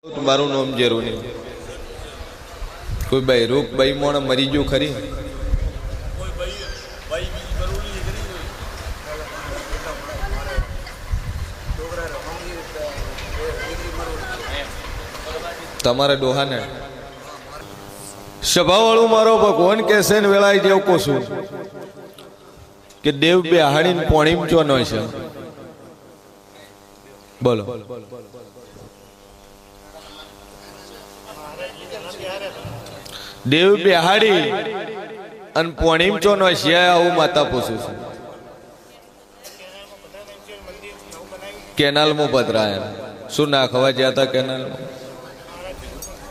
મારું નામ જેરું નહીં કોઈ ભાઈ રૂપ ભાઈ મોણ મરી ગયું ખરી તમારે ડોહાને સભાવાળું મારો ભગવાન કેસે ને વેળાઈ જેવું કોશું કે દેવ બે હાડીને પોણીમ ચો ન છે બોલો દેવ બેહાડી અને પોણીમ ચો નો શિયા આવું માતા પૂછું છું કેનાલમાં પધરાયા શું નાખવા ગયા હતા કેનાલમાં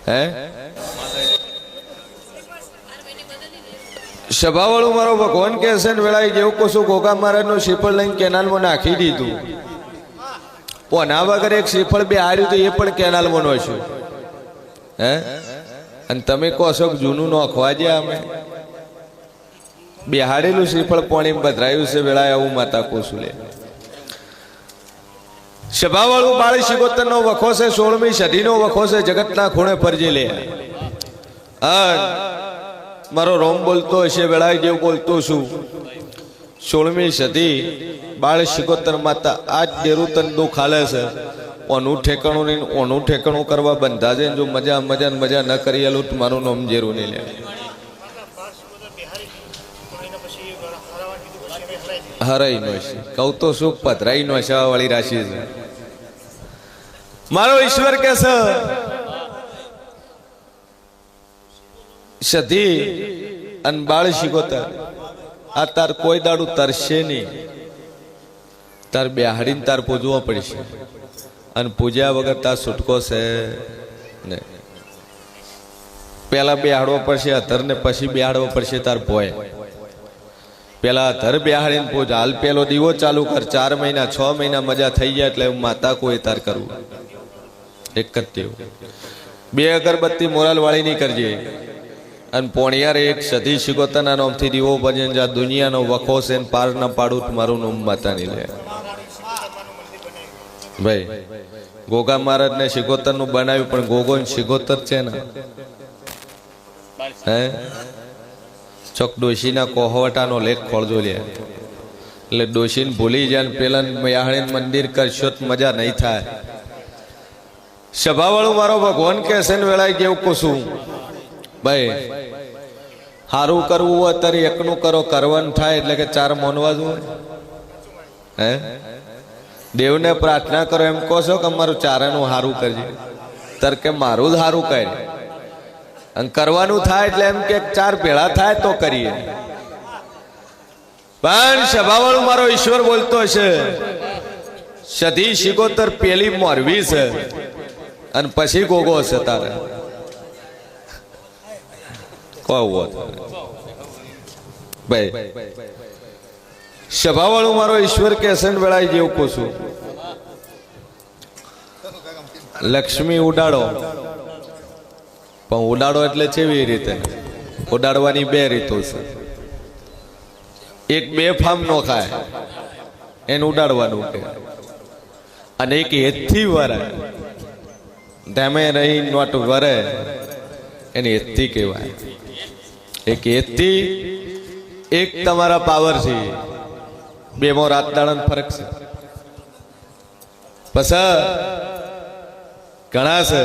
હે સભાવાળું મારો ભગવાન કે છે ને વેળાએ જેવું કશું ગોગા મહારાજ નું શ્રીફળ લઈને કેનાલમાં નાખી દીધું પોના વગર એક શ્રીફળ બે હાર્યું તો એ પણ કેનાલમાં નો છે હે અને તમે કહો છો જૂનું નોખવા જ્યાં અમે બેહાડેલું શ્રીફળ પોણી પધરાયું છે વેળાએ આવું માતા કોશું લે સભાવાળું બાળી શિકોતર નો વખો છે 16મી સદીનો વખો છે જગતના ખૂણે ફરજી લે મારો રોમ બોલતો હશે વેળાએ જેવું બોલતો છું 16મી સદી બાળ શિકોતર માતા આજ ડેરું તન દુઃખ હાલે છે ઓનું ઠેકાણું નહીં ઓનું ઠેકાણું કરવા બંધા છે જો મજા મજા મજા ન કરી આલું તો મારું નામ જેરું નહીં લે હરાઈ નો છે કહું તો સુખ પધરાઈ નો છે વાળી રાશિ છે મારો ઈશ્વર કે છે સધી અને બાળ શિકોતર આ તાર કોઈ દાડું તરશે નહીં તાર બેહાડીને તાર પૂજવો પડશે અને પૂજ્યા વગર તાર છૂટકો છે ને પેલા બેહાડવો પડશે અધર ને પછી બેહાડવો પડશે તાર ભોય પેલા અધર બેહાડીને પૂજ હાલ પેલો દીવો ચાલુ કર 4 મહિના 6 મહિના મજા થઈ જાય એટલે માતા કોઈ તાર કરવું એક જ તેવું 2 અગરબત્તી મોરાલ વાળી નહીં કરજે અને પોણિયારે એક સધી શિકોતરના નામથી દીવો ભજન જા દુનિયાનો વખો છે ને પાર ના પાડું મારું નામ માતા નહીં લે ભાઈ ગોગા મહારાજ ને શિકોતર નું બનાવ્યું પણ ગોગો શિકોતર છે ને હે ચોક ડોશી ના કોહવટાનો લેખ ખોળજો લે એટલે ડોશીને ભૂલી જાય પેલા મયાહણી મંદિર કરશો તો મજા નહીં થાય સભાવાળું મારો ભગવાન કે છે ને વેળાએ કેવું કશું ભાઈ સારું કરવું હોય ત્યારે એકનું કરો કરવાનું થાય એટલે કે 4 મોનવા જ હોય હે દેવને પ્રાર્થના કરો એમ કહો છો કે અમારું ચારાનું સારું કરજે તર કે મારું જ સારું કરે અને કરવાનું થાય એટલે એમ કે 4 ભેળા થાય તો કરીએ પણ સભાવાળું મારો ઈશ્વર બોલતો છે સધી શિકોતર પેલી મોરવી છે અને પછી ગોગો છે તારે ભાઈ સભાવાળું મારો ઈશ્વર કે છે ને વેળાએ જેવું પૂછું લક્ષ્મી ઉડાડો પણ ઉડાડો એટલે કેવી રીતે ઉડાડવાની 2 રીતો છે એક 2 ફામ નો ખાય એને ઉડાડવાનું કે અને એક હેતથી વરે ધેમે રહી નોટ વરે એની હેતથી કહેવાય એક હેતથી એક તમારા પાવર છે 2 માં રાત દાડાનો ફરક છે પછી ઘણા છે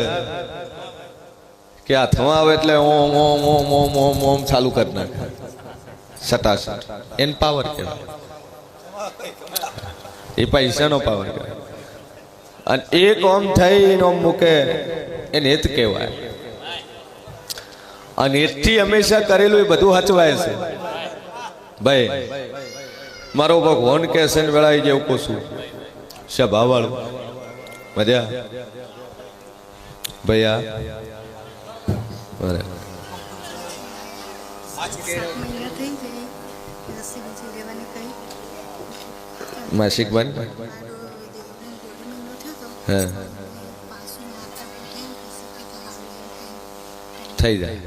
કે હાથમાં આવે એટલે ઓમ ઓમ ઓમ ઓમ ઓમ ઓમ ચાલુ કરી નાખે સટાસટ એન પાવર કહેવાય એ પૈસાનો પાવર કહેવાય અને એક ઓમ થઈને ઓમ મૂકે એને હેત કહેવાય અને હેતથી હંમેશા કરેલું એ બધું હચવાય છે ભાઈ મારો ભગવાન કે છે ને વેળાએ જેવું કશું સભાવાળું મજા ભૈયા માસિક બન હા થઈ જાય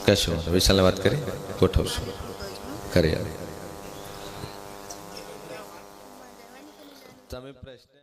કશું વિશાલને વાત કરી ગોઠવશું કરી તમે પ્રશ્ન